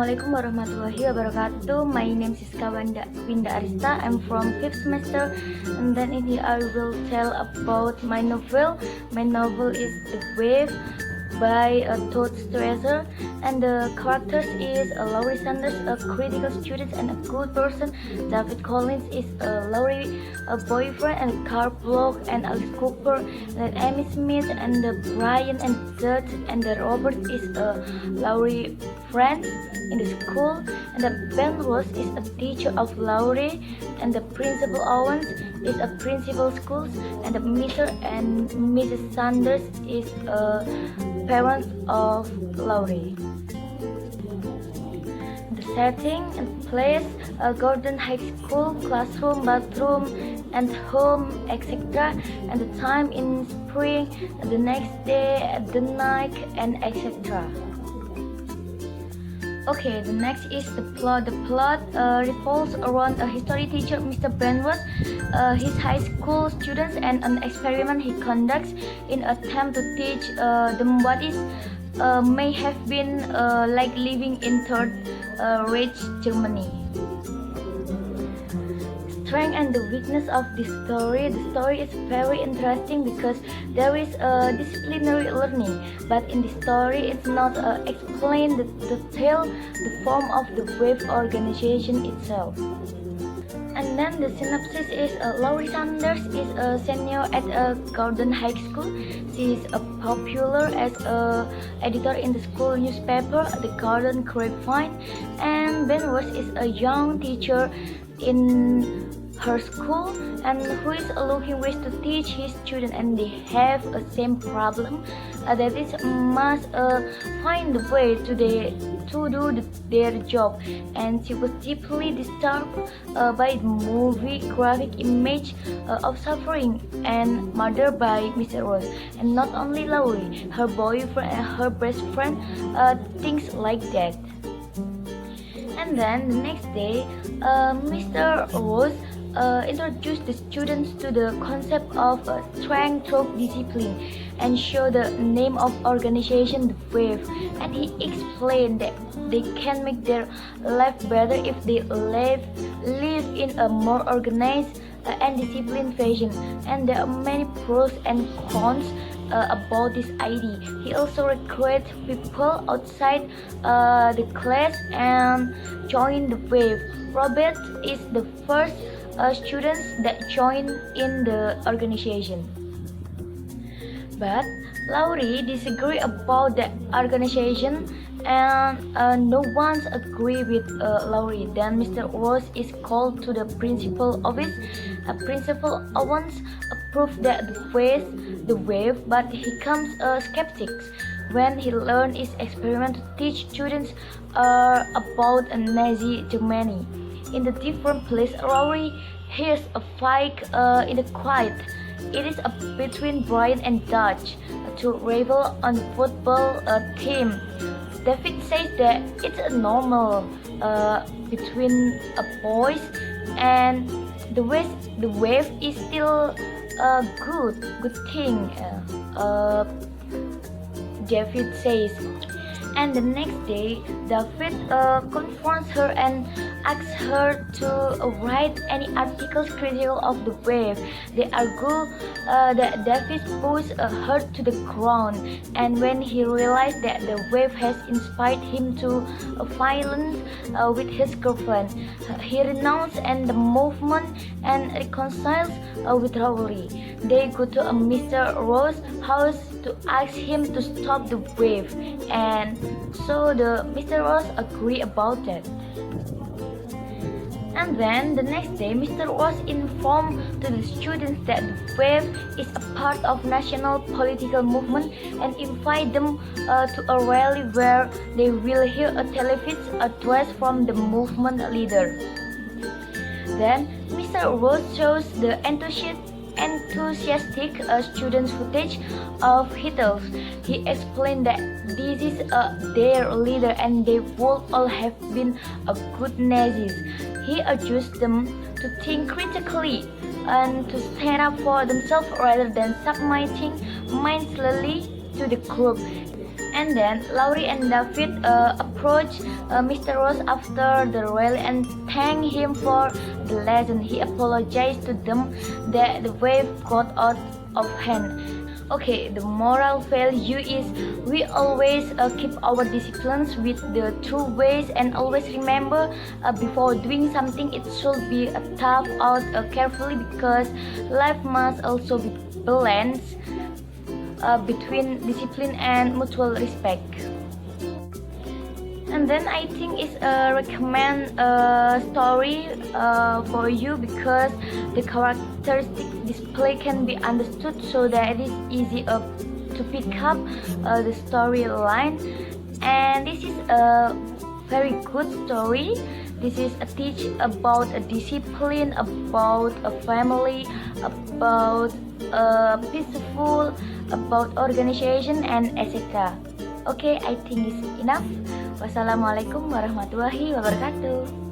Assalamualaikum warahmatullahi wabarakatuh. My name is Sisca Winda Arista. I'm from 5th semester, and then in here I will tell about my novel. My novel is The Wave by Todd Strasser, and the characters is Laurie Sanders, a critical student and a good person. David Collins is Laurie, a boyfriend and a car bloke, and Alice Cooper, and Amy Smith, and Brian and Judge, and Robert is Laurie friend in the school, and Ben Ross is a teacher of Laurie, and the Principal Owens is a principal school, and Mr. and Mrs. Sanders is parents of Laurie. The setting and place: Gordon High School, classroom, bathroom, and home, etc. And the time in spring, the next day, the night, and etc. Okay, the next is the plot. The plot revolves around a history teacher, Mr. Benwas, his high school students, and an experiment he conducts in attempt to teach them what is may have been like living in Third Reich Germany. Strength and the weakness of this story. The story is very interesting because there is disciplinary learning, but in the story it's not explained the detail, the form of the wave organization itself. And then the synopsis is Laurie Sanders is a senior at Gordon High School. She is popular as an editor in the school newspaper, the Gordon Grapevine, and Ben Ross is a young teacher in her school and who is looking ways to teach his students, and they have a same problem that is must find the way to do their job. And she was deeply disturbed by the movie graphic image of suffering and murder by Mr. Rose. And not only Laurie, her boyfriend and her best friend, things like that. And then the next day, Mr. Rose introduced the students to the concept of strength through discipline and show the name of organization, The Wave. And he explained that they can make their life better if they live in a more organized and disciplined fashion. And there are many pros and cons about this idea. He also recruited people outside the class and joined the Wave. Robert is the first students that joined in the organization. But Laurie disagreed about the organization, and no one's agree with Laurie. Then Mr. Ross is called to the principal office. Principal Owens approved that the wave, but he becomes skeptic when he learned his experiment to teach students about Nazi Germany. In the different place, Laurie hears a fight in the quiet. It is between Brian and Dutch, two rival on football team. David says that it's a normal between boys, and the wave is still a good thing. David says. And the next day, David confronts her and asks her to write any articles critical of the wave. They argue that David pushed her to the ground, and when he realized that the wave has inspired him to violence with his girlfriend, he renounced and the movement and reconciles with Laurie. They go to Mr. Ross' house to ask him to stop the wave, and so Mr. Ross agree about that. And then the next day, Mr. Ross informed to the students that the wave is a part of national political movement and invite them to a rally where they will hear a televised address from the movement leader. Then Mr. Ross shows the enthusiastic students footage of Hitler. He explained that this is their leader and they would all have been a good Nazis. He urged them to think critically and to stand up for themselves rather than submitting mindlessly to the group. And then Laurie and David approached Mr. Ross after the rally and thanked him for the lesson. He apologized to them that the wave got out of hand. Okay, the moral value is we always keep our disciplines with the true ways, and always remember before doing something it should be thought out carefully, because life must also be balanced between discipline and mutual respect. And then I think it's a recommend story for you, because the characteristic display can be understood so that it is easy to pick up the storyline. And this is a very good story. This is a teach about a discipline, about a family, about peaceful, about organization, and etc. Okay, I think it's enough. Wassalamualaikum warahmatullahi wabarakatuh.